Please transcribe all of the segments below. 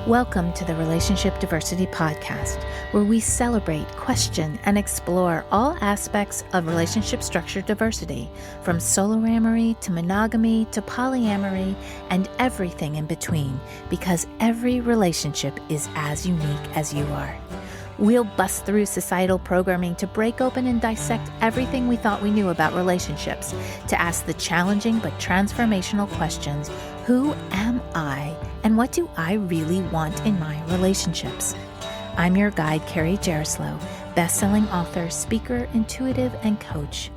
Welcome to the Relationship Diversity Podcast, where we celebrate, question, and explore all aspects of relationship structure diversity, from soloamory to monogamy to polyamory and everything in between, because every relationship is as unique as you are. We'll bust through societal programming to break open and dissect everything we thought we knew about relationships, to ask the challenging but transformational questions: who am I, and what do I really want in my relationships? I'm your guide, Carrie Jaroslaw, best-selling author, speaker, intuitive, and coach.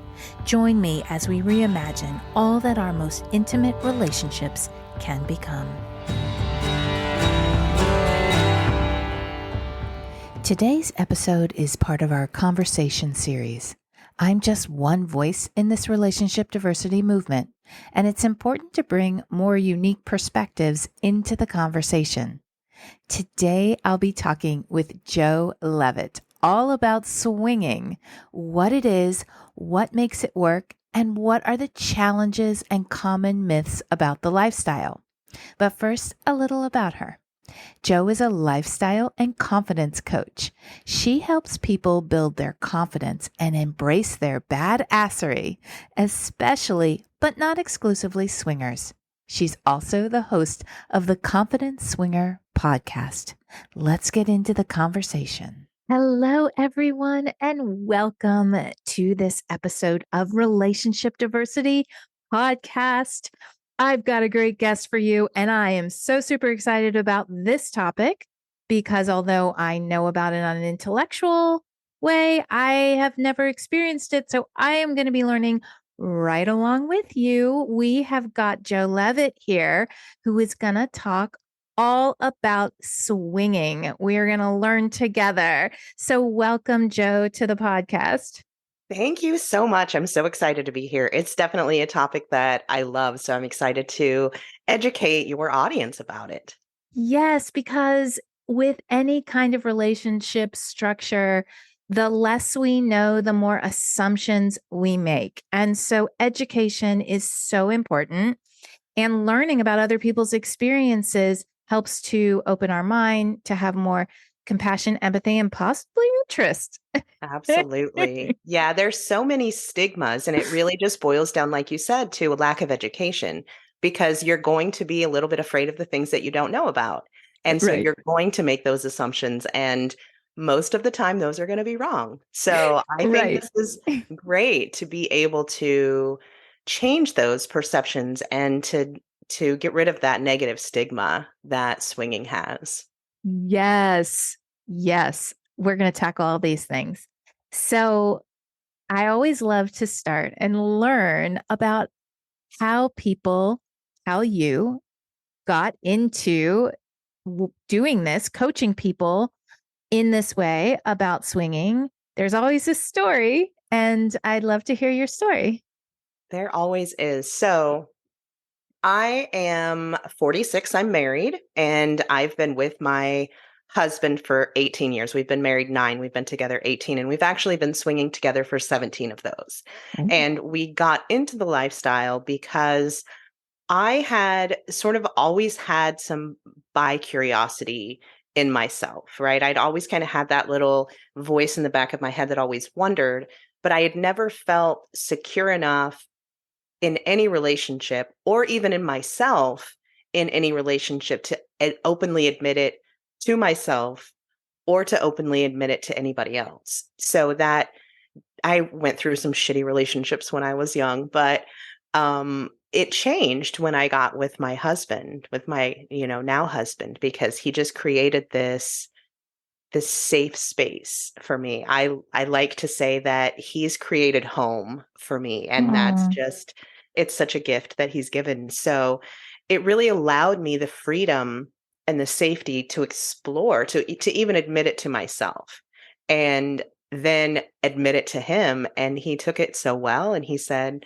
Join me as we reimagine all that our most intimate relationships can become. Today's episode is part of our conversation series. I'm just one voice in this relationship diversity movement, and it's important to bring more unique perspectives into the conversation. Today, I'll be talking with Jo Leavitt all about swinging, what it is, what makes it work, and what are the challenges and common myths about the lifestyle. But first, a little about her. Jo is a lifestyle and confidence coach. She helps people build their confidence and embrace their badassery, especially, but not exclusively, swingers. She's also the host of the Confident Swinger podcast. Let's get into the conversation. Hello, everyone, and welcome to this episode of Relationship Diversity Podcast. I've got a great guest for you, and I am so super excited about this topic because although I know about it on an intellectual way, I have never experienced it. So I am going to be learning right along with you. We have got Jo Leavitt here, who is going to talk all about swinging. We are going to learn together. So welcome, Jo, to the podcast. Thank you so much. I'm so excited to be here. It's definitely a topic that I love, so I'm excited to educate your audience about it. Yes, because with any kind of relationship structure, the less we know, the more assumptions we make. And so education is so important. And learning about other people's experiences helps to open our mind, to have more compassion, empathy, and possibly interest. Absolutely. Yeah, there's so many stigmas, and it really just boils down, like you said, to a lack of education, because you're going to be a little bit afraid of the things that you don't know about. And so Right. you're going to make those assumptions, and most of the time, those are going to be wrong. So I think Right. this is great to be able to change those perceptions and to get rid of that negative stigma that swinging has. Yes. Yes. We're going to tackle all these things. So I always love to start and learn about how you got into doing this, coaching people in this way about swinging. There's always a story, and I'd love to hear your story. There always is. So I am 46. I'm married, and I've been with my husband for 18 years. We've been married 9. We've been together 18, and we've actually been swinging together for 17 of those. Oh. And we got into the lifestyle because I had sort of always had some bi curiosity in myself, right? I'd always kind of had that little voice in the back of my head that always wondered, but I had never felt secure enough in any relationship or even in myself in any relationship to openly admit it to myself or to openly admit it to anybody else. So that I went through some shitty relationships when I was young, but it changed when I got with my husband, with my, now husband, because he just created this safe space for me. I like to say that he's created home for me, and that's Aw. just it's such a gift that he's given. So it really allowed me the freedom and the safety to explore, to even admit it to myself, and then admit it to him. And he took it so well, and he said,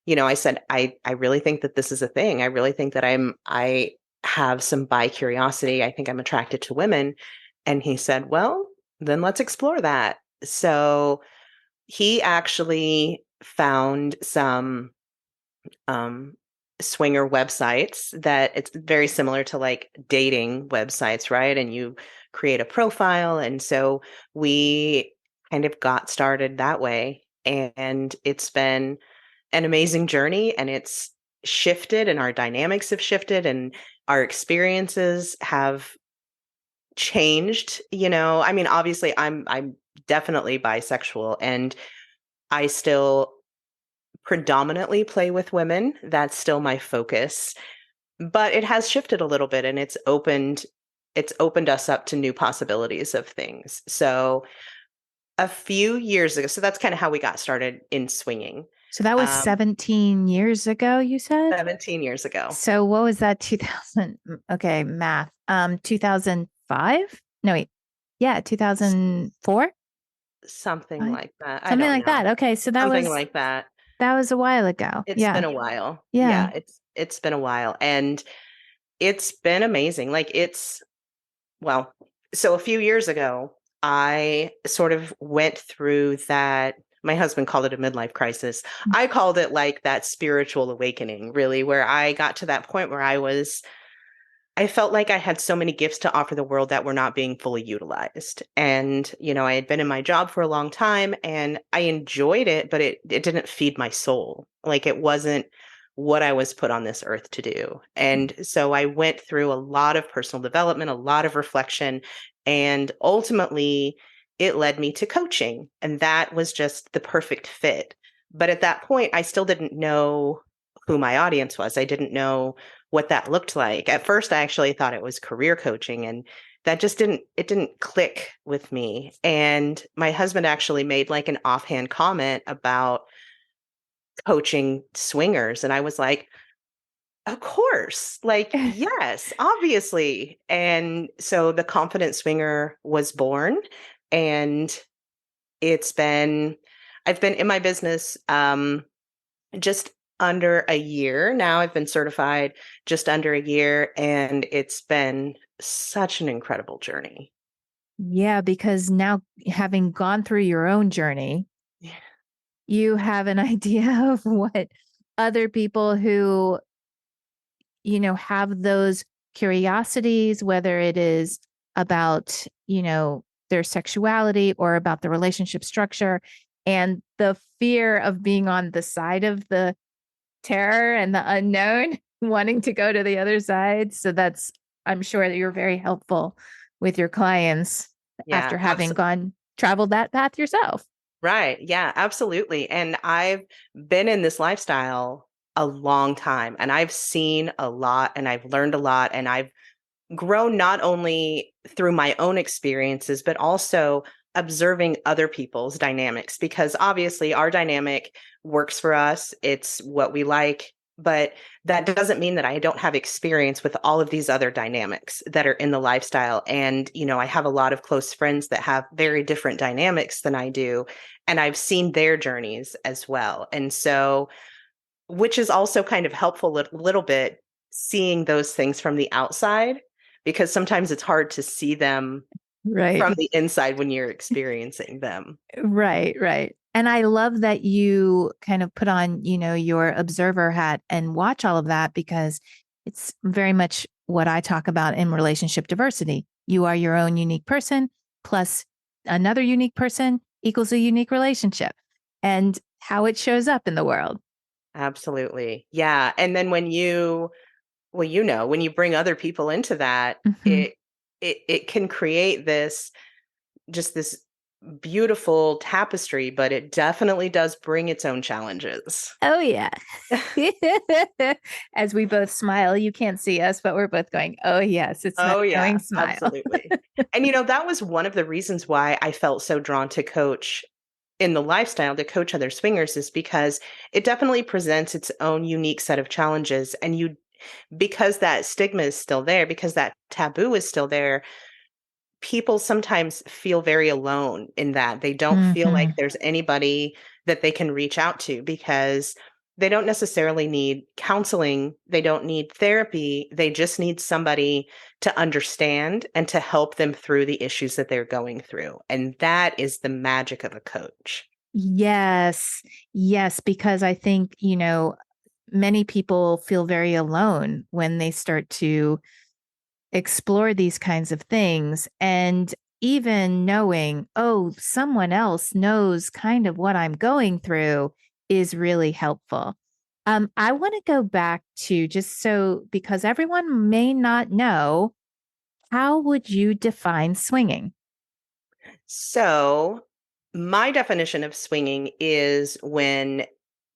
I said, I really think that this is a thing. I really think that I have some bi curiosity. I think I'm attracted to women. And he said, well, then let's explore that. So he actually found some swinger websites that it's very similar to like dating websites, right? And you create a profile. And so we kind of got started that way. And it's been an amazing journey, and it's shifted, and our dynamics have shifted, and our experiences have changed. I mean, obviously I'm definitely bisexual, and I still predominantly play with women. That's still my focus. But it has shifted a little bit, and it's opened us up to new possibilities of things. So a few years ago, so that's kind of how we got started in swinging. So that was Um, 17 years ago, you said? 17 years ago, So what was that 2000? Okay, math. 2005? No, wait. Yeah, S- 2004? something like that. I Something don't like know. that. Okay, so Something like that. that was a while ago. It's Yeah. been a while. Yeah. Yeah, it's been a while, and it's been amazing. Like well, so a few years ago, I sort of went through that. My husband called it a midlife crisis. I called it like that spiritual awakening, really, where I got to that point where I felt like I had so many gifts to offer the world that were not being fully utilized. And, I had been in my job for a long time, and I enjoyed it, but it didn't feed my soul. Like it wasn't what I was put on this earth to do. And so I went through a lot of personal development, a lot of reflection, and ultimately it led me to coaching. And that was just the perfect fit. But at that point, I still didn't know who my audience was. I didn't know what that looked like. At first, I actually thought it was career coaching, and that just didn't click with me. And my husband actually made like an offhand comment about coaching swingers, and I was like, of course, like, yes, obviously. And so the Confident Swinger was born, and it's been I've been in my business just under a year now. I've been certified just under a year, and it's been such an incredible journey. Yeah, because now having gone through your own journey, Yeah. you have an idea of what other people who, have those curiosities, whether it is about, their sexuality or about the relationship structure and the fear of being on the side of the terror and the unknown, wanting to go to the other side. So I'm sure that you're very helpful with your clients Yeah, after having traveled that path yourself. right. Yeah, absolutely. And I've been in this lifestyle a long time, and I've seen a lot, and I've learned a lot, and I've grown not only through my own experiences, but also observing other people's dynamics, because obviously our dynamic works for us. It's what we like. But that doesn't mean that I don't have experience with all of these other dynamics that are in the lifestyle. And, I have a lot of close friends that have very different dynamics than I do. And I've seen their journeys as well. And so, which is also kind of helpful a little bit, seeing those things from the outside, because sometimes it's hard to see them Right. from the inside when you're experiencing them. Right, right. And I love that you kind of put on, your observer hat and watch all of that because it's very much what I talk about in relationship diversity. You are your own unique person plus another unique person equals a unique relationship and how it shows up in the world. Absolutely. Yeah. And then when you bring other people into that, Mhm. it can create this beautiful tapestry, but it definitely does bring its own challenges. Oh, yeah. As we both smile, you can't see us, but we're both going, oh, yes, it's that Oh, knowing yeah, smile. absolutely. And, that was one of the reasons why I felt so drawn to coach in the lifestyle, to coach other swingers, is because it definitely presents its own unique set of challenges. And because that stigma is still there, because that taboo is still there, people sometimes feel very alone in that. They don't feel like Mhm. there's anybody that they can reach out to, because they don't necessarily need counseling. They don't need therapy. They just need somebody to understand and to help them through the issues that they're going through. And that is the magic of a coach. Yes. Yes, because I think, many people feel very alone when they start to explore these kinds of things. And even knowing, oh, someone else knows kind of what I'm going through is really helpful. I want to go back to just so because everyone may not know, how would you define swinging? So, my definition of swinging is when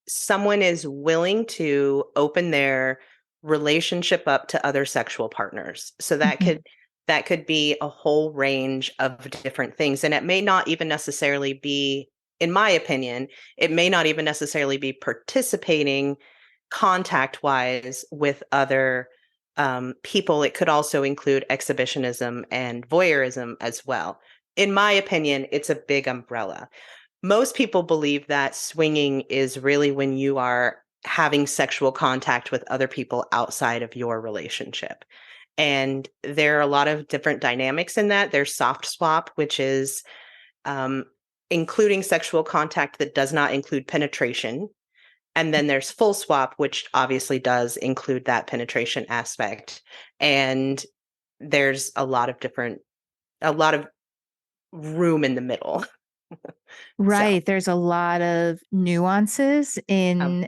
someone is willing to open their relationship up to other sexual partners. So Mhm. that could be a whole range of different things, and it may not even necessarily be, in my opinion, it may not even necessarily be participating contact wise with other people. It could also include exhibitionism and voyeurism as well. In my opinion, it's a big umbrella. Most people believe that swinging is really when you are having sexual contact with other people outside of your relationship. And there are a lot of different dynamics in that. There's soft swap, which is um, including sexual contact that does not include penetration. And then there's full swap, which obviously does include that penetration aspect. And there's a lot of room in the middle. So, Right. There's a lot of nuances um,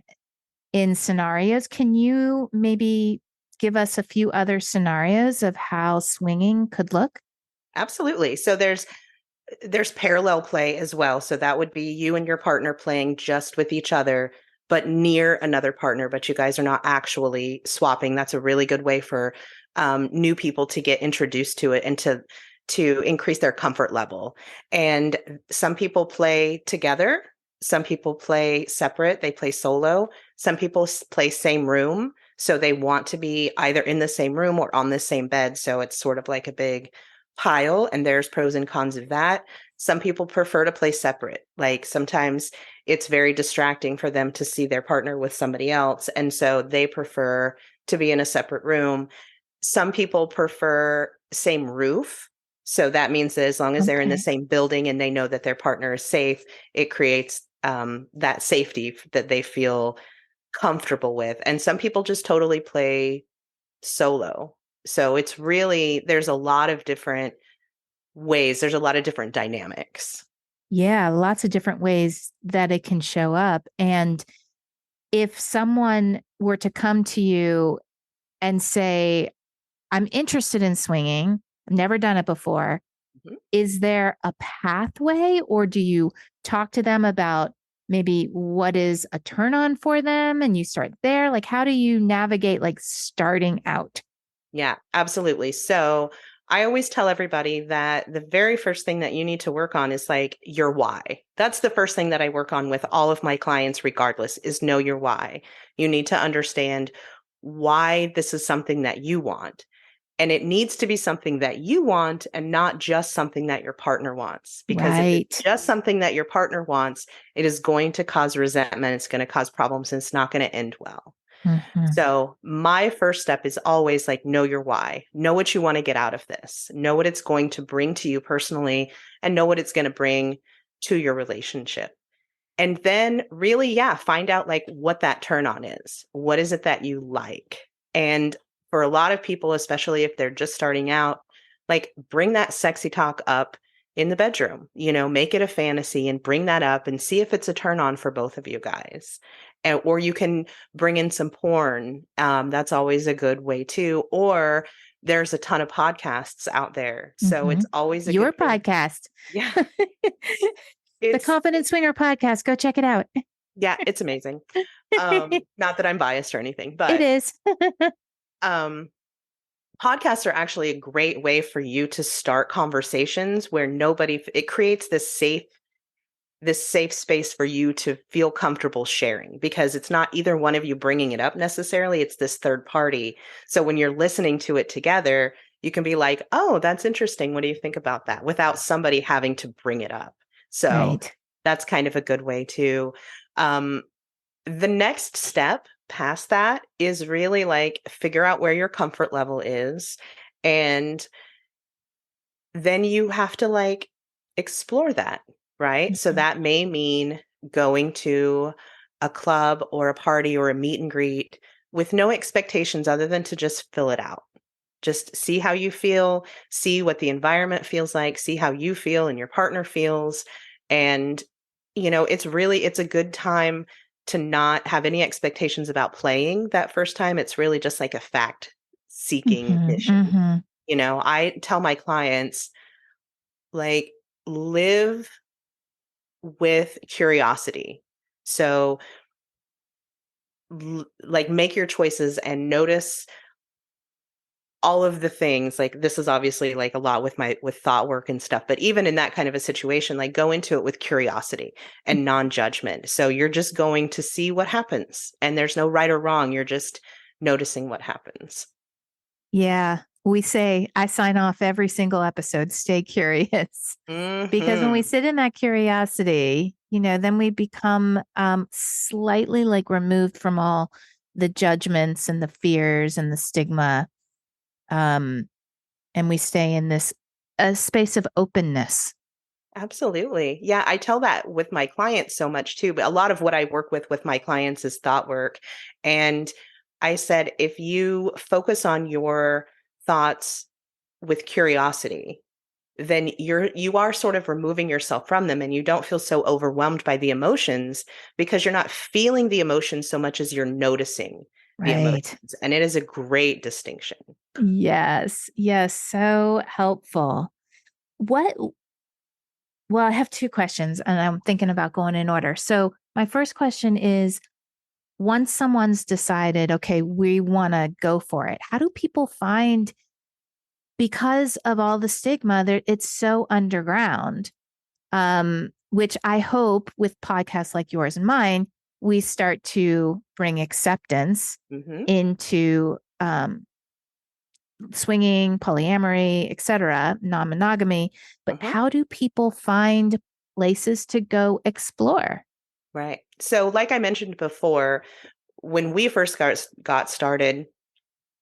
in scenarios. Can you maybe give us a few other scenarios of how swinging could look? absolutely. So there's parallel play as well. So that would be you and your partner playing just with each other, but near another partner, but you guys are not actually swapping. That's a really good way for new people to get introduced to it and to increase their comfort level. And some people play together. Some people play separate. They play solo. Some people play same room. So they want to be either in the same room or on the same bed. So it's sort of like a big pile, and there's pros and cons of that. Some people prefer to play separate. Like sometimes it's very distracting for them to see their partner with somebody else. And so they prefer to be in a separate room. Some people prefer same roof. So that means that as long as they're in the Okay. same building and they know that their partner is safe, it creates that safety that they feel comfortable with. And some people just totally play solo. So it's really, there's a lot of different ways, there's a lot of different dynamics. Yeah, lots of different ways that it can show up. And if someone were to come to you and say, I'm interested in swinging, I've never done it before, Mhm. is there a pathway or do you talk to them about maybe what is a turn on for them and you start there? Like, how do you navigate like starting out? Yeah, absolutely. So I always tell everybody that the very first thing that you need to work on is like your why. That's the first thing that I work on with all of my clients, regardless, is know your why. You need to understand why this is something that you want. And it needs to be something that you want and not just something that your partner wants. Because if it's Right. just something that your partner wants, it is going to cause resentment. It's going to cause problems and it's not going to end well. Mhm. So, my first step is always like, know your why, know what you want to get out of this, know what it's going to bring to you personally, and know what it's going to bring to your relationship. And then, really, yeah, find out like what that turn on is. What is it that you like? And for a lot of people, especially if they're just starting out, like bring that sexy talk up in the bedroom, make it a fantasy and bring that up and see if it's a turn on for both of you guys. Or you can bring in some porn. That's always a good way too. Or there's a ton of podcasts out there. So it's Mhm. always a Your good thing. podcast, Yeah. the It's Confident Swinger podcast. Go check it out. Yeah, it's amazing. Not that I'm biased or anything, It but is. um, podcasts are actually a great way for you to start conversations where it creates this safe space for you to feel comfortable sharing because it's not either one of you bringing it up necessarily, it's this third party. So when you're listening to it together, you can be like, "Oh, that's interesting. What do you think about that?" without somebody having to bring it up. So Right. that's kind of a good way to um the next step past that is really like figure out where your comfort level is. And then you have to like explore that, right? So Mhm. that may mean going to a club or a party or a meet and greet with no expectations other than to just fill it out. Just see how you feel, see what the environment feels like, see how you feel and your partner feels. And, it's a good time to not have any expectations about playing that first time. It's really just like a fact seeking Mm-hmm, mission. mm-hmm. I tell my clients, like, live with curiosity. So, like, make your choices and notice all of the things. Like, this is obviously like a lot with thought work and stuff, but even in that kind of a situation, like, go into it with curiosity and non-judgment. So you're just going to see what happens, and there's no right or wrong. You're just noticing what happens. Yeah. I sign off every single episode, stay curious. Because when we Hmm. sit in that curiosity, then we become slightly like removed from all the judgments and the fears and the stigma. Um, and we stay in this a space of openness. Absolutely. Yeah, I tell that with my clients so much too, but a lot of what I work with my clients is thought work. And I said, if you focus on your thoughts with curiosity, then you are sort of removing yourself from them, and you don't feel so overwhelmed by the emotions because you're not feeling the emotions so much as you're noticing the Right. emotions. And it is a great distinction. Yes. Yes. So helpful. What, well, I have two questions and I'm thinking about going in order. So, my first question is once someone's decided, okay, we want to go for it, how do people find, because of all the stigma, that it's so underground? Which I hope with podcasts like yours and mine, we start to bring acceptance Hmm. into swinging, polyamory, etc., non-monogamy. But Hmm. how do people find places to go explore? Right. So, like I mentioned before, when we first got started,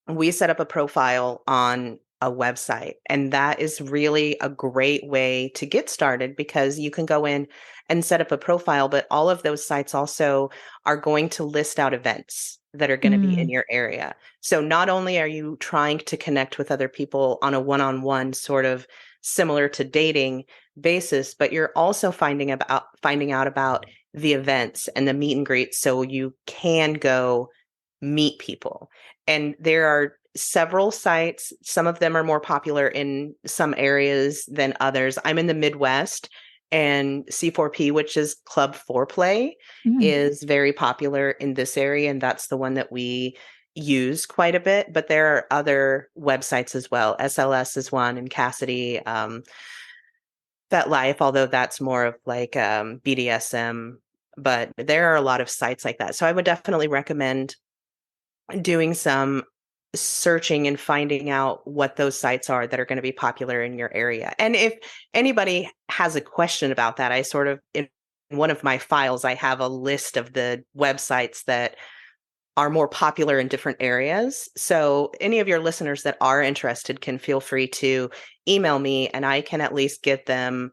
we set up a profile on a website, and that is really a great way to get started because you can go in and set up a profile, but all of those sites also are going to list out events that are going to be in Mm, your area. So not only are you trying to connect with other people on a one-on-one sort of similar to dating basis, but you're also finding out about the events and the meet and greets so you can go meet people. And there are several sites. Some of them are more popular in some areas than others. I'm in the Midwest, and C4P, which is Club Foreplay, mm, is very popular in this area, and that's the one that we use quite a bit. But there are other websites as well. SLS is one, and Cassidy, FetLife, although that's more of like BDSM. But there are a lot of sites like that. So I would definitely recommend doing some searching and finding out what those sites are that are going to be popular in your area. And if anybody has a question about that, I sort of, in one of my files, I have a list of the websites that are more popular in different areas. So any of your listeners that are interested can feel free to email me, and I can at least get them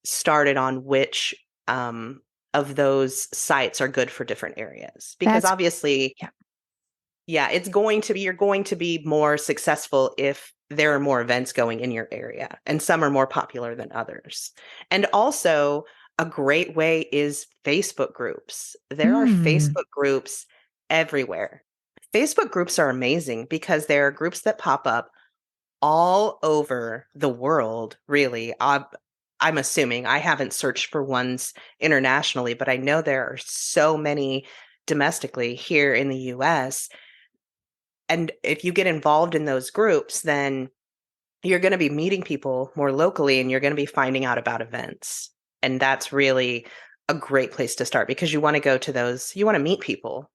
started on which of those sites are good for different areas. Because that's obviously, yeah, yeah, you're going to be more successful if there are more events going in your area, and some are more popular than others. And also, a great way is Facebook groups. There are mm, Facebook groups everywhere. Facebook groups are amazing because there are groups that pop up all over the world, really. I'm assuming I haven't searched for ones internationally, but I know there are so many domestically here in the US. And if you get involved in those groups, then you're going to be meeting people more locally, and you're going to be finding out about events. And that's really a great place to start because you want to go to those, you want to meet people.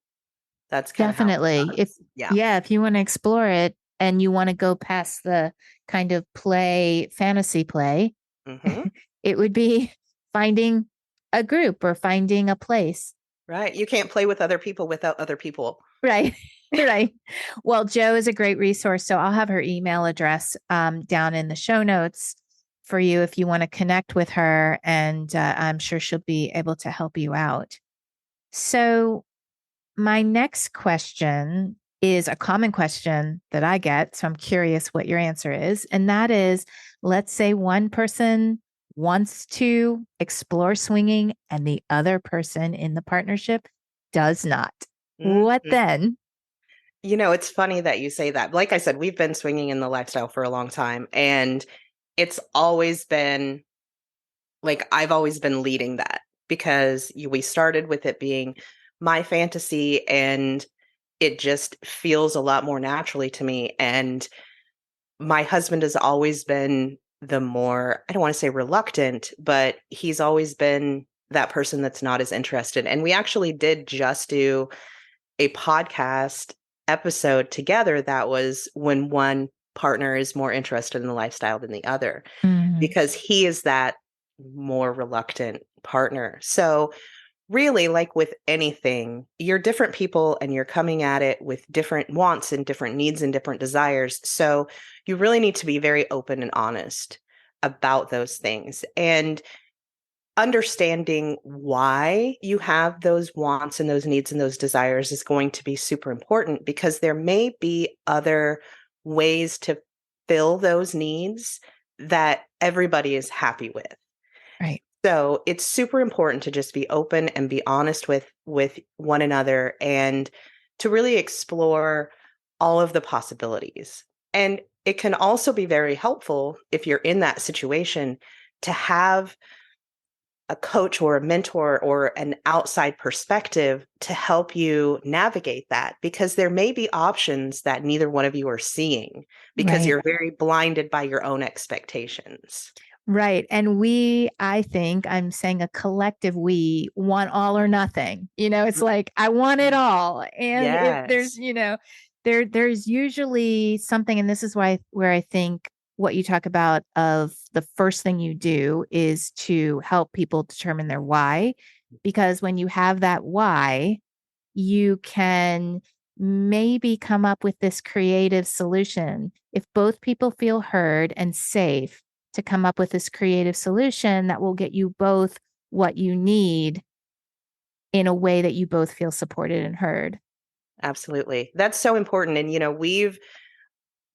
That's kind of how it definitely. If starts. Yeah. Yeah, if you want to explore it and you want to go past the kind of fantasy play, Hmm. it would be finding a group or finding a place. Right. You can't play with other people without other people. Right. Right. Well, Jo is a great resource. So I'll have her email address down in the show notes for you if you want to connect with her. And I'm sure she'll be able to help you out. So, my next question is a common question that I get. So, I'm curious what your answer is. And that is, let's say one person wants to explore swinging and the other person in the partnership does not. What Mhm. then? It's funny that you say that. Like I said, we've been swinging in the lifestyle for a long time, and it's always been like I've always been leading that because we started with it being my fantasy, and it just feels a lot more naturally to me. And my husband has always been the more, I don't want to say reluctant, but he's always been that person that's not as interested. And we actually did just do a podcast episode together that was when one partner is more interested in the lifestyle than the other, Mhm. because he is that more reluctant partner. So, really, like with anything, you're different people and you're coming at it with different wants and different needs and different desires. So, you really need to be very open and honest about those things. And understanding why you have those wants and those needs and those desires is going to be super important, because there may be other ways to fill those needs that everybody is happy with. Right. So it's super important to just be open and be honest with one another, and to really explore all of the possibilities. And it can also be very helpful if you're in that situation to have a coach or a mentor or an outside perspective to help you navigate that, because there may be options that neither one of you are seeing because Right. you're very blinded by your own expectations. Right. And we, I think I'm saying a collective, we want all or nothing. It's like, I want it all. And if there's, Yes, there's usually something, and this is why where I think what you talk about of the first thing you do is to help people determine their why. Because when you have that why, you can maybe come up with this creative solution. If both people feel heard and safe to come up with this creative solution that will get you both what you need in a way that you both feel supported and heard. absolutely. That's so important. And,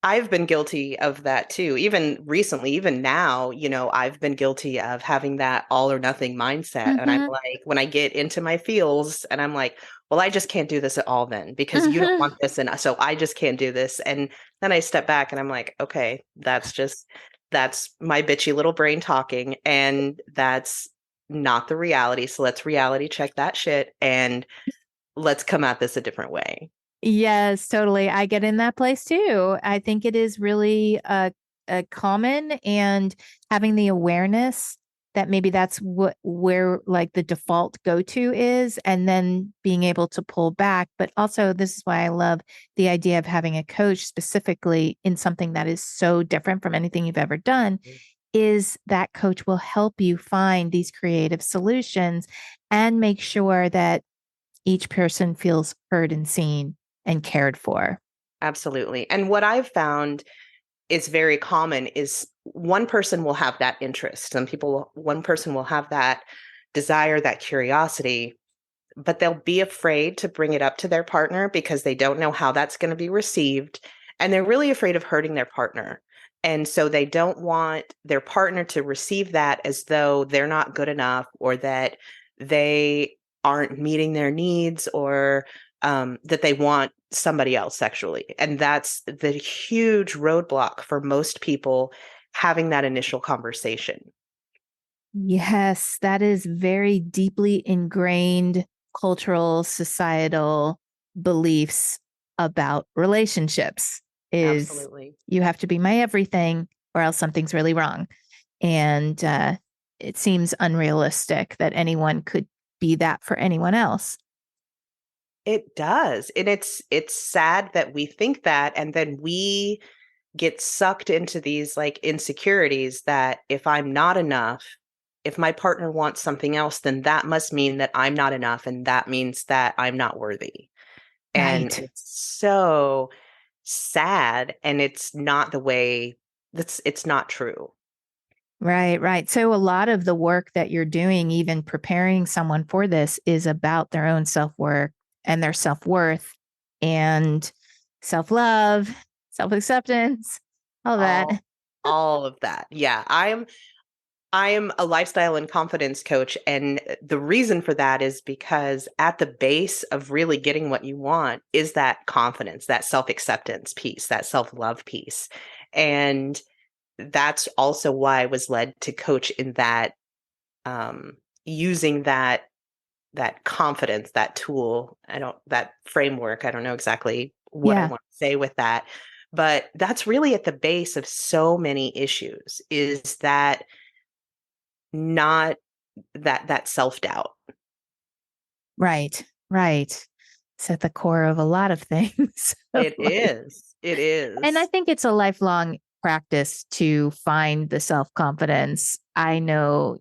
I've been guilty of that too. Even recently, even now, I've been guilty of having that all or nothing mindset. And I'm Mhm. like, when I get into my feels and I'm like, well, I just can't do this at all then because you don't Mhm. want this. And so I just can't do this. And then I step back and I'm like, okay, that's my bitchy little brain talking. And that's not the reality. So let's reality check that shit and let's come at this a different way. Yes, totally. I get in that place too. I think it is really a common, and having the awareness that maybe that's where like the default go to is, and then being able to pull back. But also, this is why I love the idea of having a coach specifically in something that is so different from anything you've ever done, is that coach will help you find these creative solutions and make sure that each person feels heard and seen and cared for. Absolutely. And what I've found is very common is one person will have that interest. One person will have that desire, that curiosity, but they'll be afraid to bring it up to their partner because they don't know how that's going to be received. And they're really afraid of hurting their partner. And so they don't want their partner to receive that as though they're not good enough, or that they aren't meeting their needs, or that they want somebody else sexually. And that's the huge roadblock for most people having that initial conversation. Yes, that is very deeply ingrained cultural, societal beliefs about relationships is Absolutely. you have to be my everything or else something's really wrong. And it seems unrealistic that anyone could be that for anyone else. It does. And it's sad that we think that, and then we get sucked into these like insecurities that if I'm not enough, if my partner wants something else, then that must mean that I'm not enough, and that means that I'm not worthy. And Right. it's so sad, and it's not the way, it's not true. Right, right. So a lot of the work that you're doing, even preparing someone for this, is about their own self-work and their self-worth and self-love, self-acceptance, all All that. all of that. Yeah, I'm a lifestyle and confidence coach, and the reason for that is because at the base of really getting what you want is that confidence, that self-acceptance piece, that self-love piece. And that's also why I was led to coach in that, using that confidence, that tool. That framework. I don't know exactly what I Yeah, want to say with that, but that's really at the base of so many issues is that not that self-doubt. right, right. It's at the core of a lot of things of It life. is. It And I is. think it's a lifelong practice to find the self confidence. I know,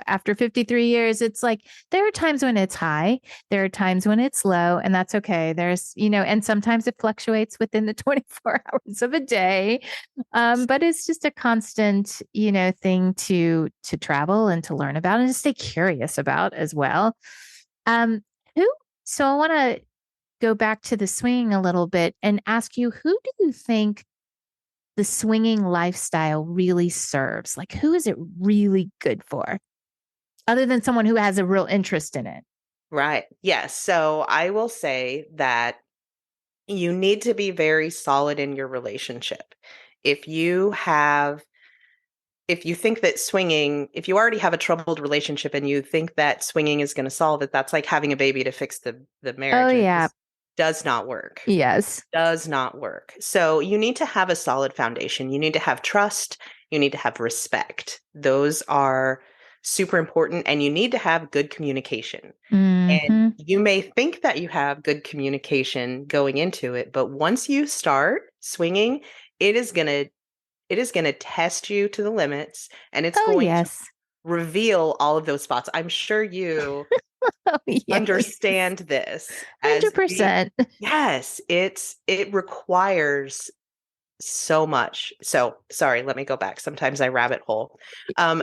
after 53 years, it's like there are times when it's high, there are times when it's low, and that's okay. And sometimes it fluctuates within the 24 hours of a day. But it's just a constant, thing to travel and to learn about and to stay curious about as well. Um, who, so I want to go back to the swinging a little bit and ask you, who do you think the swinging lifestyle really serves? Like, who is it really good for, other than someone who has a real interest in it? Right. Yes. So I will say that you need to be very solid in your relationship. If you have if you think that swinging, if you already have a troubled relationship and you think that swinging is going to solve it, that's like having a baby to fix the Oh, marriage, and it yeah. just does not work. Yes. Does not work. So you need to have a solid foundation. You need to have trust. You need to have respect. Those are super important, and you need to have good communication. And Hmm. you may think that you have good communication going into it, but once you start swinging, it is going to it is going to test you to the limits, and it's Oh, going to yes. reveal all of those spots. I'm sure you Oh, yes. understand this as being 100%. yes, it requires so much. So, sorry, let me go back. Sometimes I rabbit hole.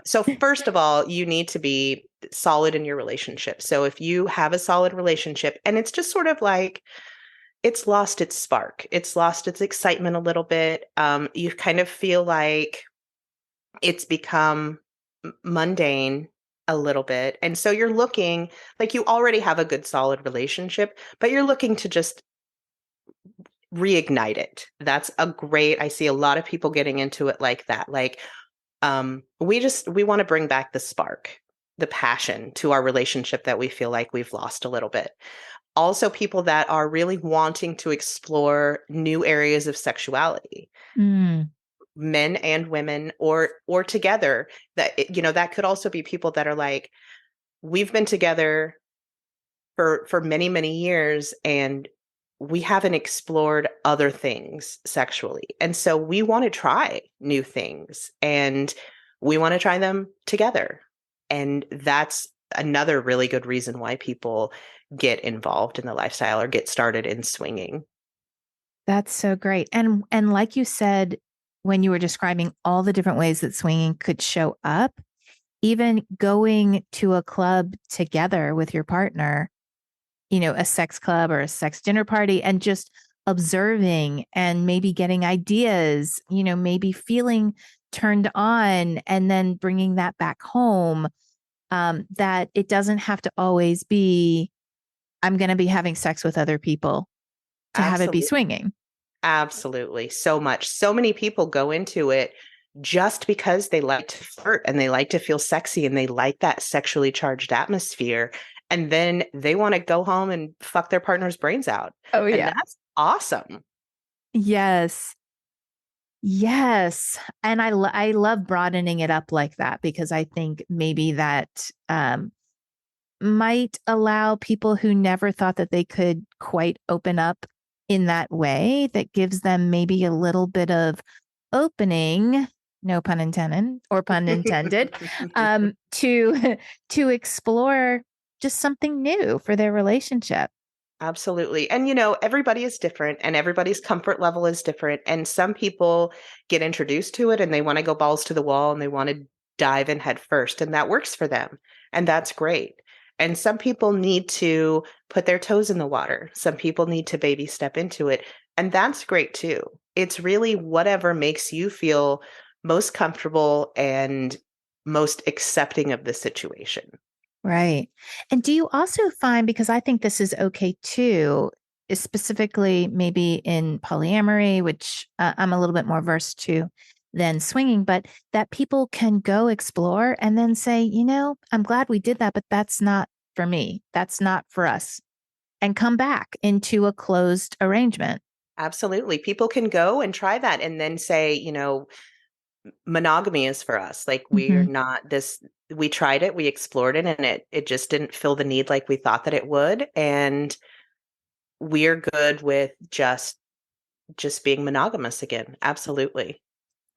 So first of all, you need to be solid in your relationship. So if you have a solid relationship and it's just sort of like it's lost its spark, it's lost its excitement a little bit. You kind of feel like it's become mundane a little bit. And so you're looking like you already have a good solid relationship, but you're looking to just reignite it. That's a great I see a lot of people getting into it like that. Like we want to bring back the spark, the passion to our relationship that we feel like we've lost a little bit. Also people that are really wanting to explore new areas of sexuality, Mm. men and women or together. That could also be people that are like we've been together for many many years and we haven't explored other things sexually, and so we want to try new things and we want to try them together. And that's another really good reason why people get involved in the lifestyle or get started in swinging. That's so great. And like you said, when you were describing all the different ways that swinging could show up, even going to a club together with your partner, a sex club or a sex dinner party, and just observing and maybe getting ideas, maybe feeling turned on and then bringing that back home. That it doesn't have to always be, I'm going to be having sex with other people to have it be Absolutely. swinging. Absolutely. So much. So many people go into it just because they like to flirt and they like to feel sexy and they like that sexually charged atmosphere. And then they want to go home and fuck their partner's brains out. Oh, And yeah. that's awesome. Yes. Yes. And I love broadening it up like that because I think maybe that might allow people who never thought that they could quite open up in that way, that gives them maybe a little bit of opening, no pun intended or pun intended, to to explore just something new for their relationship. Absolutely. And everybody is different and everybody's comfort level is different. And some people get introduced to it and they want to go balls to the wall and they want to dive in head first, and that works for them. And that's great. And some people need to put their toes in the water. Some people need to baby step into it. And that's great too. It's really whatever makes you feel most comfortable and most accepting of the situation. Right. And do you also find, because I think this is okay too, is specifically maybe in polyamory, which I'm a little bit more versed to than swinging, but that people can go explore and then say, I'm glad we did that, but that's not for me. That's not for us. And come back into a closed arrangement. Absolutely. People can go and try that and then say, monogamy is for us. Like we're Hmm. not this we tried it, we explored it, and it just didn't fill the need like we thought that it would. And we're good with just being monogamous again. Absolutely.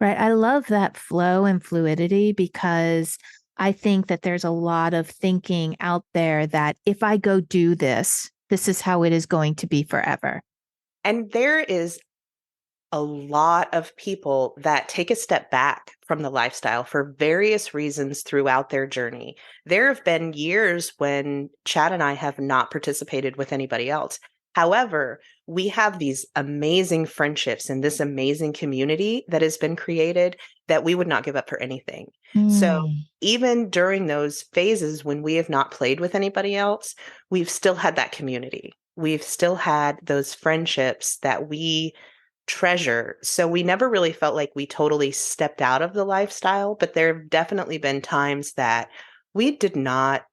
Right. I love that flow and fluidity because I think that there's a lot of thinking out there that if I go do this, this is how it is going to be forever. And there is a lot of people that take a step back from the lifestyle for various reasons throughout their journey. There have been years when Chad and I have not participated with anybody else. However, we have these amazing friendships and this amazing community that has been created that we would not give up for anything. So, Mm, even during those phases when we have not played with anybody else, we've still had that community. We've still had those friendships that we treasure. So we never really felt like we totally stepped out of the lifestyle, but there have definitely been times that we did not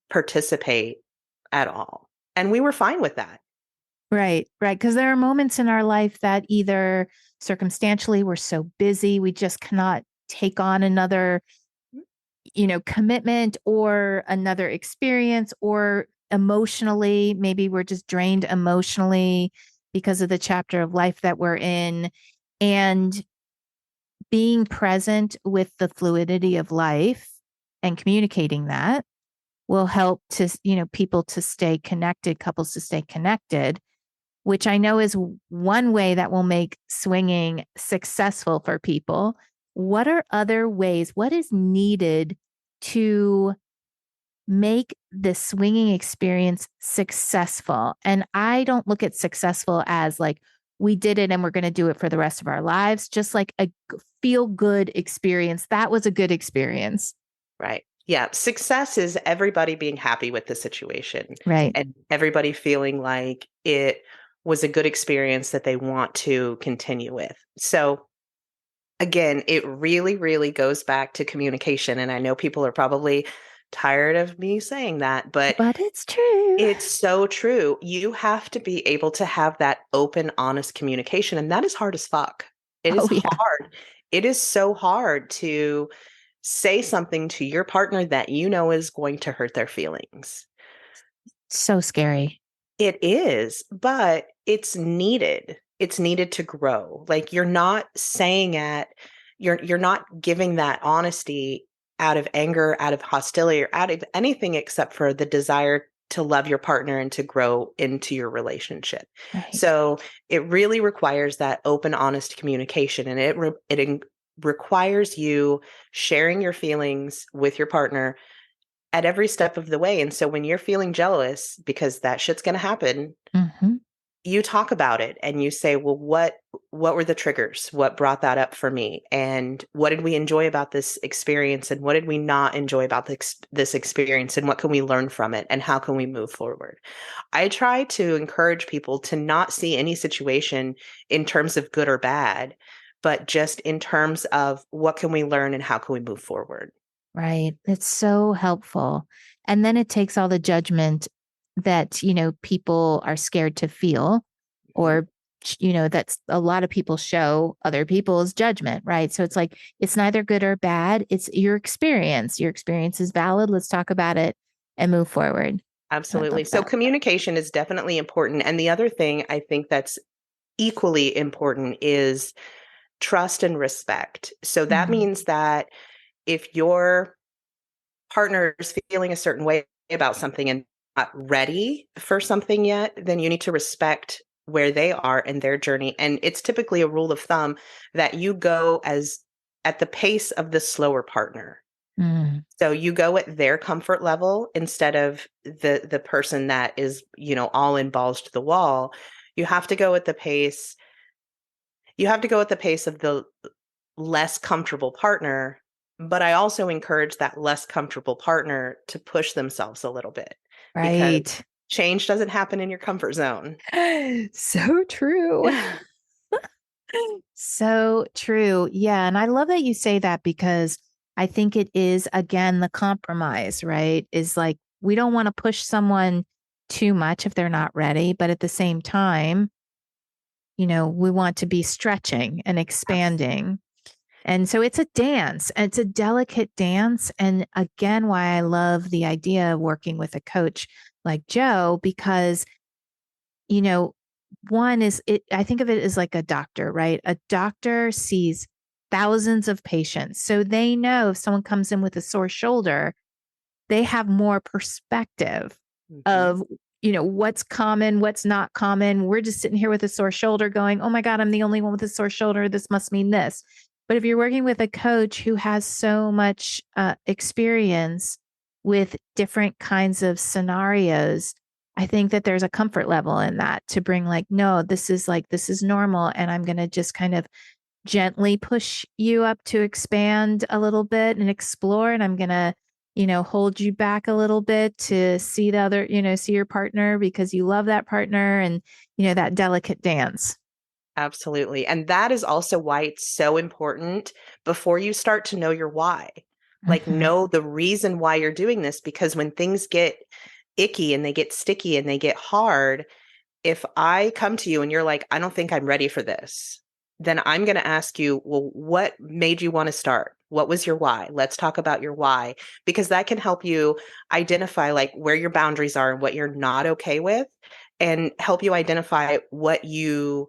participate at all. And we were fine with that. right. Right. Because there are moments in our life that either circumstantially we're so busy, we just cannot take on another commitment or another experience, or emotionally, maybe we're just drained emotionally because of the chapter of life that we're in. And being present with the fluidity of life and communicating that will help to, people to stay connected, couples to stay connected, which I know is one way that will make swinging successful for people. What are other ways? What is needed to make the swinging experience successful? And I don't look at successful as like, we did it and we're going to do it for the rest of our lives, just like a feel good experience. That was a good experience. Right. Yeah. Success is everybody being happy with the situation Right. and everybody feeling like it was a good experience that they want to continue with. So, again, it really, really goes back to communication. And I know people are probably tired of me saying that, but But it's true. it's so true. You have to be able to have that open, honest communication. And that is hard as fuck. It is Oh, yeah. hard. It is so hard to say something to your partner that you know is going to hurt their feelings. So scary. It is, but it's needed. It's needed to grow. Like you're not giving that honesty out of anger, out of hostility, or out of anything except for the desire to love your partner and to grow into your relationship. Right. So it really requires that open, honest communication, and requires you sharing your feelings with your partner at every step of the way. And so when you're feeling jealous, because that shit's going to happen, Hmm. you talk about it and you say, well, what were the triggers? What brought that up for me? And what did we enjoy about this experience? And what did we not enjoy about this experience? And what can we learn from it? And how can we move forward? I try to encourage people to not see any situation in terms of good or bad, but just in terms of what can we learn and how can we move forward? Right. It's so helpful. And then it takes all the judgment that, people are scared to feel, Mhm. or, that's a lot of people show other people's judgment, right? So it's like, it's neither good or bad. It's your experience. Your experience is valid. Let's talk about it and move forward. I Absolutely. love So that. communication is definitely important. And the other thing I think that's equally important is trust and respect. So that Mm, means that if your partner is feeling a certain way about something and not ready for something yet, then you need to respect where they are in their journey. And it's typically a rule of thumb that you go at the pace of the slower partner. Mm, So you go at their comfort level instead of the person that is, all in balls to the wall. You have to go at the pace. You have to go at the pace of the less comfortable partner, but I also encourage that less comfortable partner to push themselves a little bit because right. change doesn't happen in your comfort zone. So true. So true. Yeah. And I love that you say that because I think it is, again, the compromise, right? Is like we don't want to push someone too much if they're not ready. But at the same time, we want to be stretching and expanding. And so it's a dance, and it's a delicate dance. And again, why I love the idea of working with a coach like Jo, because you know, one is I think of it as like a doctor, right? A doctor sees thousands of patients. So they know if someone comes in with a sore shoulder, they have more perspective Mhm. of, what's common, what's not common. We're just sitting here with a sore shoulder going, oh my God, I'm the only one with a sore shoulder. This must mean this. But if you're working with a coach who has so much experience with different kinds of scenarios, I think that there's a comfort level in that to bring like, no, this is normal. And I'm going to just kind of gently push you up to expand a little bit and explore. And I'm going to, hold you back a little bit to see the other, see your partner because you love that partner and, that delicate dance. Absolutely. And that is also why it's so important before you start to know your why. Like, Mm-hmm. know the reason why you're doing this, because when things get icky and they get sticky and they get hard, if I come to you and you're like, I don't think I'm ready for this, then I'm going to ask you, well, what made you want to start? What was your why? Let's talk about your why, because that can help you identify like where your boundaries are and what you're not okay with, and help you identify what you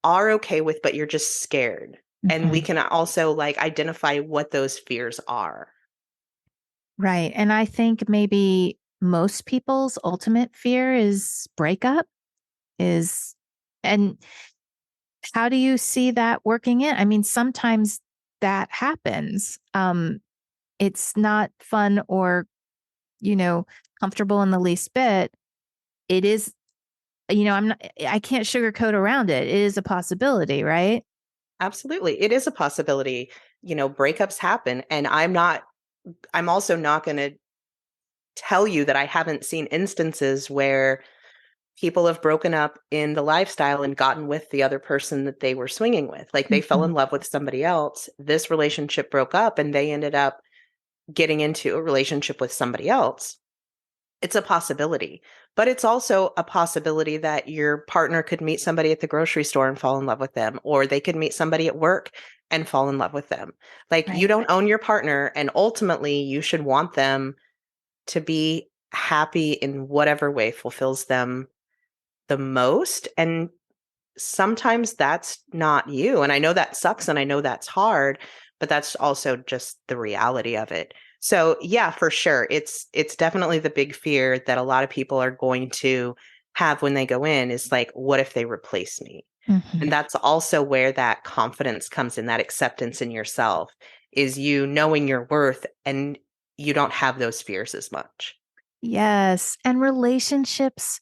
are okay with, but you're just scared. And we Mm-hmm. can also like identify what those fears are. Right. And I think maybe most people's ultimate fear is breakup is, and how do you see that working in? I mean, sometimes that happens. It's not fun or, you know, comfortable in the least bit. It is, I can't sugarcoat around it. It is a possibility, right? Absolutely. It is a possibility. Breakups happen. And I'm also not going to tell you that I haven't seen instances where people have broken up in the lifestyle and gotten with the other person that they were swinging with. Like they fell Mhm. in love with somebody else. This relationship broke up and they ended up getting into a relationship with somebody else. It's a possibility, but it's also a possibility that your partner could meet somebody at the grocery store and fall in love with them, or they could meet somebody at work and fall in love with them. Like you Right. don't own your partner, and ultimately you should want them to be happy in whatever way fulfills them the most. And sometimes that's not you. And I know that sucks and I know that's hard, but that's also just the reality of it. So, yeah, for sure. It's definitely the big fear that a lot of people are going to have when they go in is like, what if they replace me? And Mhm. that's also where that confidence comes in, that acceptance in yourself is you knowing your worth, and you don't have those fears as much. Yes. And relationships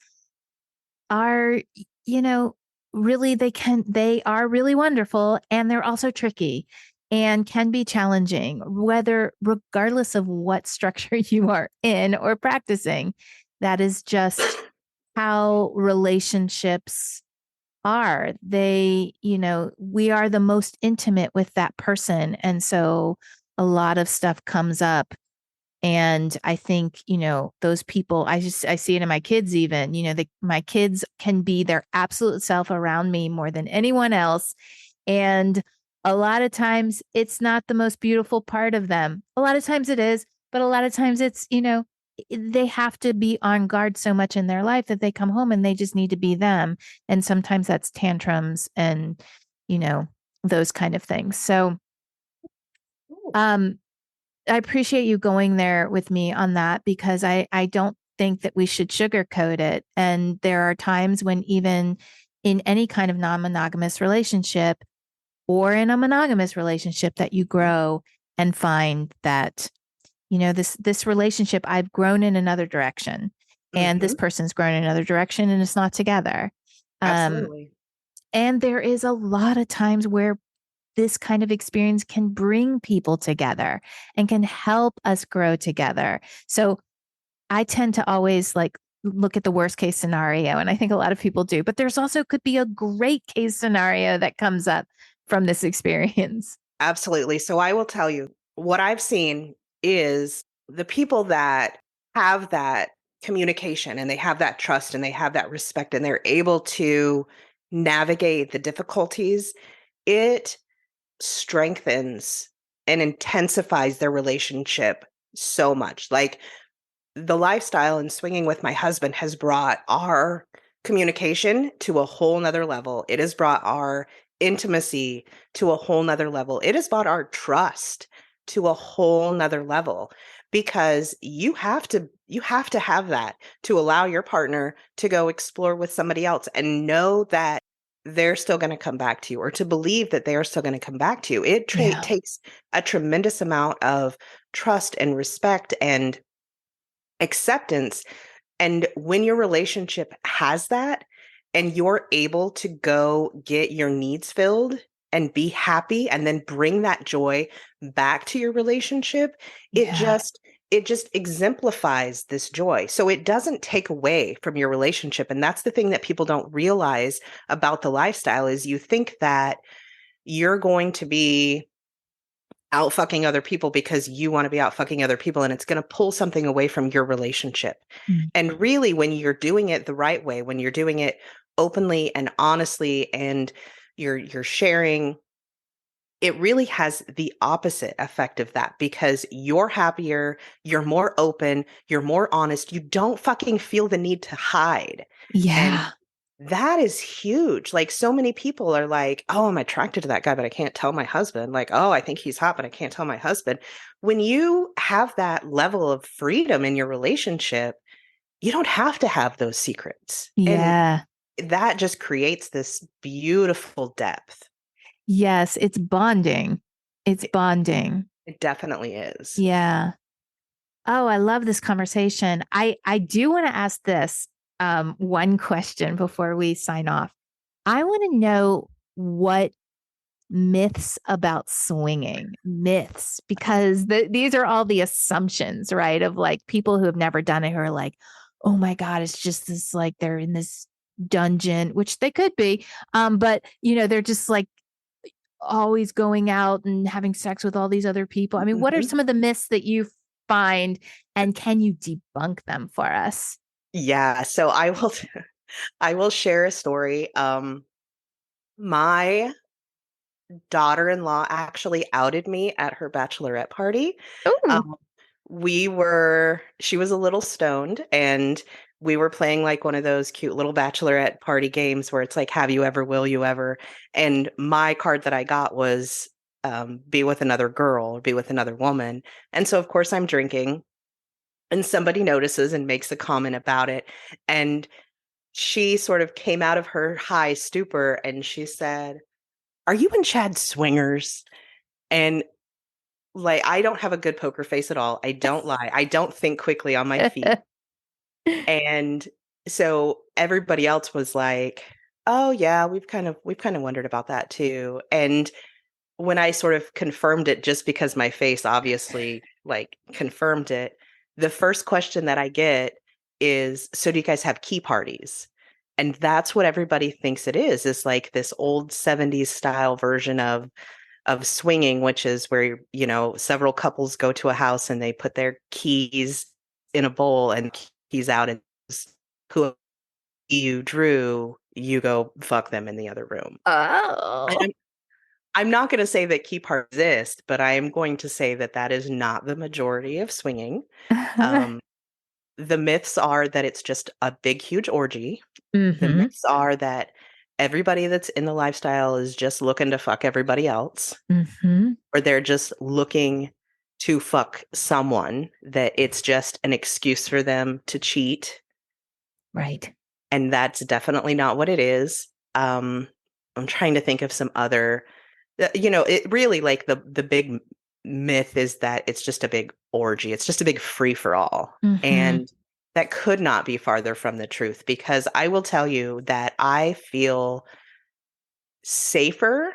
are, you know, really, they are really wonderful and they're also tricky and can be challenging, regardless of what structure you are in or practicing. That is just how relationships are. We are the most intimate with that person. And so a lot of stuff comes up. And I think, those people, I see it in my kids even, my kids can be their absolute self around me more than anyone else. And a lot of times it's not the most beautiful part of them. A lot of times it is, but a lot of times it's, they have to be on guard so much in their life that they come home and they just need to be them. And sometimes that's tantrums and, you know, those kind of things. So, Ooh. um, I appreciate you going there with me on that because I don't think that we should sugarcoat it. And there are times when even in any kind of non-monogamous relationship, or in a monogamous relationship that you grow and find that, this relationship, I've grown in another direction and this Hmm. person's grown in another direction and it's not together. Um, Absolutely. and there is a lot of times where this kind of experience can bring people together and can help us grow together. So I tend to always like look at the worst case scenario, and I think a lot of people do, but there's also could be a great case scenario that comes up from this experience. Absolutely. So I will tell you what I've seen is the people that have that communication and they have that trust and they have that respect and they're able to navigate the difficulties, it strengthens and intensifies their relationship so much. Like the lifestyle and swinging with my husband has brought our communication to a whole nother level. It has brought our intimacy to a whole nother level. It has brought our trust to a whole nother level because you have to have that to allow your partner to go explore with somebody else and know that they're still going to come back to you or to believe that they are still going to come back to you. It Yeah. takes a tremendous amount of trust and respect and acceptance. And when your relationship has that and you're able to go get your needs filled and be happy and then bring that joy back to your relationship, it Yeah. just it just exemplifies this joy. So it doesn't take away from your relationship. And that's the thing that people don't realize about the lifestyle is you think that you're going to be out fucking other people because you want to be out fucking other people and it's going to pull something away from your relationship. Mm. And really when you're doing it the right way, when you're doing it openly and honestly and you're sharing, it really has the opposite effect of that because you're happier, you're more open, you're more honest, you don't fucking feel the need to hide. And Yeah. that is huge. Like so many people are like, "Oh, I'm attracted to that guy, but I can't tell my husband." Like, "Oh, I think he's hot, but I can't tell my husband." When you have that level of freedom in your relationship, you don't have to have those secrets. And Yeah. that just creates this beautiful depth. Yes. It's bonding. It's It, bonding. it definitely is. Yeah. Oh, I love this conversation. I do want to ask this one question before we sign off. I want to know what myths about swinging, myths, because these are all the assumptions, right? Of like people who have never done it who are like, oh my God, it's just this like they're in this dungeon, which they could be. But they're just like always going out and having sex with all these other people. I mean, what are Mhm. some of the myths that you find and can you debunk them for us? Yeah, so I will share a story. My daughter-in-law actually outed me at her bachelorette party. Oh, Um, she was a little stoned and we were playing like one of those cute little bachelorette party games where it's like, have you ever, will you ever? And my card that I got was be with another girl or be with another woman. And so, of course, I'm drinking and somebody notices and makes a comment about it. And she sort of came out of her high stupor and she said, "Are you and Chad swingers?" And like, I don't have a good poker face at all. I don't lie. I don't think quickly on my feet. And so everybody else was like, "Oh yeah, we've kind of wondered about that too." And when I sort of confirmed it just because my face obviously like confirmed it, the first question that I get is, "So do you guys have key parties?" And that's what everybody thinks it is like this old 70s style version of swinging, which is where, several couples go to a house and they put their keys in a bowl and keys out and who you drew, you go fuck them in the other room. And Oh. I'm not going to say that key parts exist, but I am going to say that that is not the majority of swinging. Um, the myths are that it's just a big, huge orgy. The Mm-hmm. myths are that everybody that's in the lifestyle is just looking to fuck everybody else, Mm-hmm. or they're just looking to fuck someone, that it's just an excuse for them to cheat. Right. And that's definitely not what it is. I'm trying to think of some other. It really like the big myth is that it's just a big orgy. It's just a big free for all. Hmm. And that could not be farther from the truth because I will tell you that I feel safer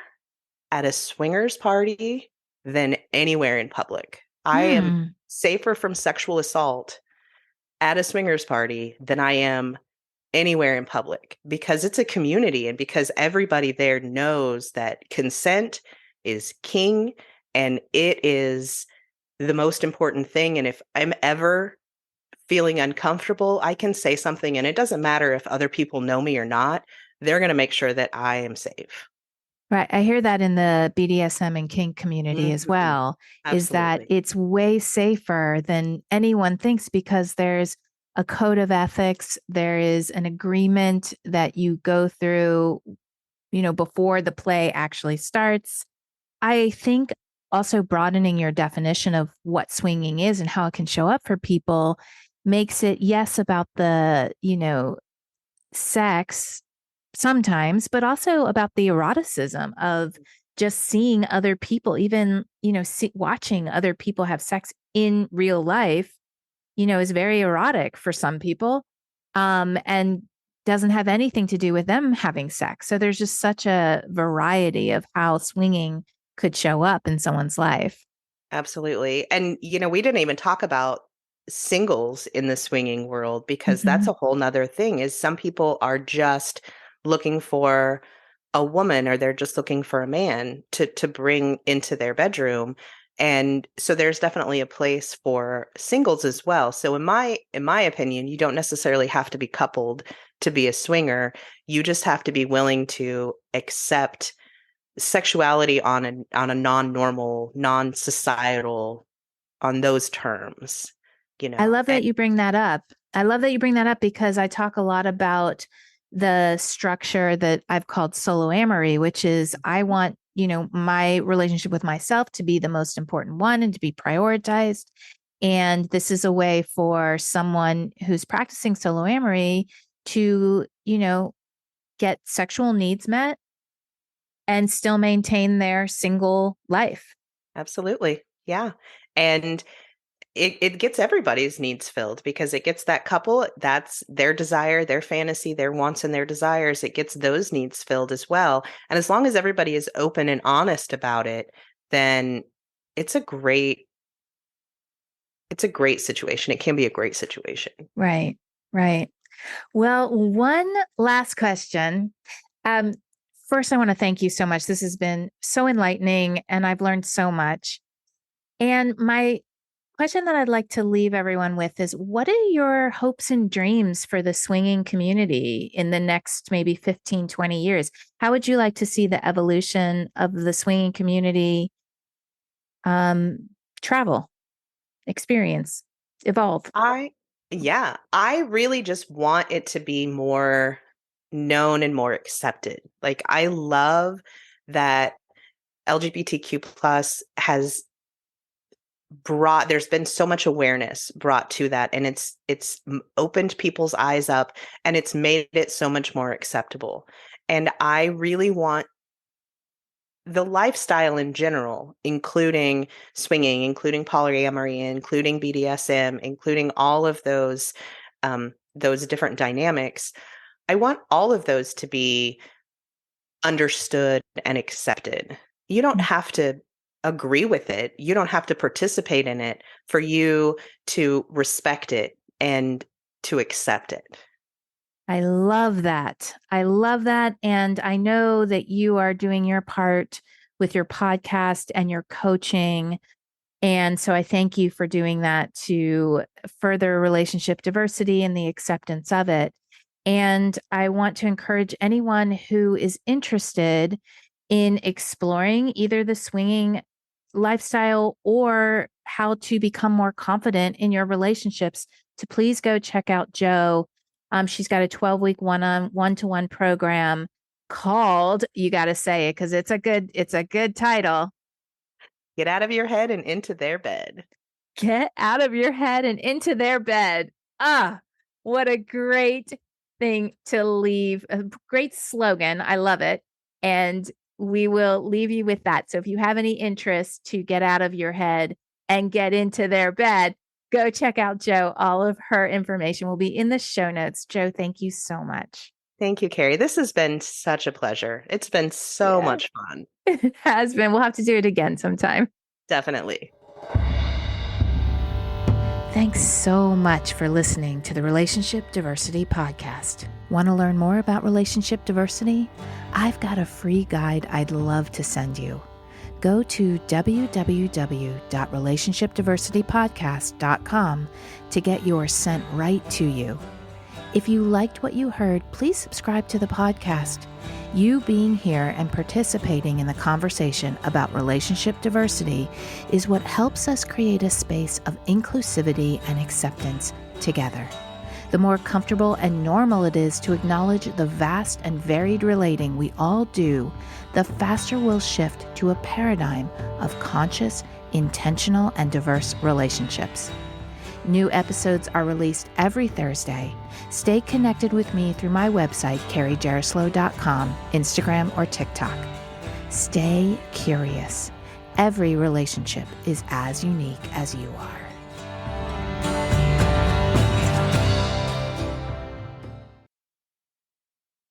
at a swingers party than anywhere in public. I am Hmm. safer from sexual assault at a swingers party than I am anywhere in public because it's a community and because everybody there knows that consent is king and it is the most important thing. And if I'm ever feeling uncomfortable, I can say something and it doesn't matter if other people know me or not. They're going to make sure that I am safe. Right. I hear that in the BDSM and kink community as Mhm. well, is that Absolutely. it's way safer than anyone thinks because there's a code of ethics, there is an agreement that you go through, before the play actually starts. I think also broadening your definition of what swinging is and how it can show up for people makes it, yes, about the, sex sometimes, but also about the eroticism of just seeing other people, even, watching other people have sex in real life, is very erotic for some people, and doesn't have anything to do with them having sex. So there's just such a variety of how swinging could show up in someone's life. Absolutely. And, we didn't even talk about singles in the swinging world because that's Hmm. a whole nother thing is some people are just looking for a woman or they're just looking for a man to bring into their bedroom. And so there's definitely a place for singles as well. So in my opinion, you don't necessarily have to be coupled to be a swinger. You just have to be willing to accept sexuality on a non-normal, non-societal, on those terms, I love And that you bring that up. I love that you bring that up because I talk a lot about the structure that I've called solo amory, which is I want, my relationship with myself to be the most important one and to be prioritized. And this is a way for someone who's practicing solo amory to, get sexual needs met and still maintain their single life. absolutely. Yeah. And it gets everybody's needs filled because it gets that couple, that's their desire, their fantasy, their wants and their desires. It gets those needs filled as well. And as long as everybody is open and honest about it, then it's a great it's a great situation. It can be a great situation. Right. Right. Well, one last question. Um, First, I want to thank you so much. This has been so enlightening and I've learned so much. And my question that I'd like to leave everyone with is what are your hopes and dreams for the swinging community in the next maybe 15, 20 years? How would you like to see the evolution of the swinging community um, travel, experience, evolve? I Yeah, I really just want it to be more known and more accepted. Like I love that LGBTQ plus has brought there's been so much awareness brought to that and it's opened people's eyes up and it's made it so much more acceptable. And I really want the lifestyle in general, including swinging, including polyamory, including BDSM, including all of those different dynamics. I want all of those to be understood and accepted. You don't have to agree with it. You don't have to participate in it for you to respect it and to accept it. I love that. I love that. And I know that you are doing your part with your podcast and your coaching. And so I thank you for doing that to further relationship diversity and the acceptance of it. And I want to encourage anyone who is interested in exploring either the swinging lifestyle or how to become more confident in your relationships to please go check out Jo. She's got a 12-week one-to-one program called, you got to say it because it's a good title. Get out of your head and into their bed. Get out of your head and into their bed. Ah, what a great thing to leave. A great slogan. I love it. And we will leave you with that. So if you have any interest to get out of your head and get into their bed, go check out Jo. All of her information will be in the show notes. Jo, thank you so much. Thank you, Carrie. This has been such a pleasure. It's been so much fun. It has been. We'll have to do it again sometime. Definitely. Thanks so much for listening to the Relationship Diversity Podcast. Want to learn more about relationship diversity? I've got a free guide I'd love to send you. Go to www.relationshipdiversitypodcast.com to get yours sent right to you. If you liked what you heard, please subscribe to the podcast. You being here and participating in the conversation about relationship diversity is what helps us create a space of inclusivity and acceptance together. The more comfortable and normal it is to acknowledge the vast and varied relating we all do, the faster we'll shift to a paradigm of conscious, intentional, and diverse relationships. New episodes are released every Thursday. Stay connected with me through my website, carriejaroslow.com, Instagram, or TikTok. Stay curious. Every relationship is as unique as you are.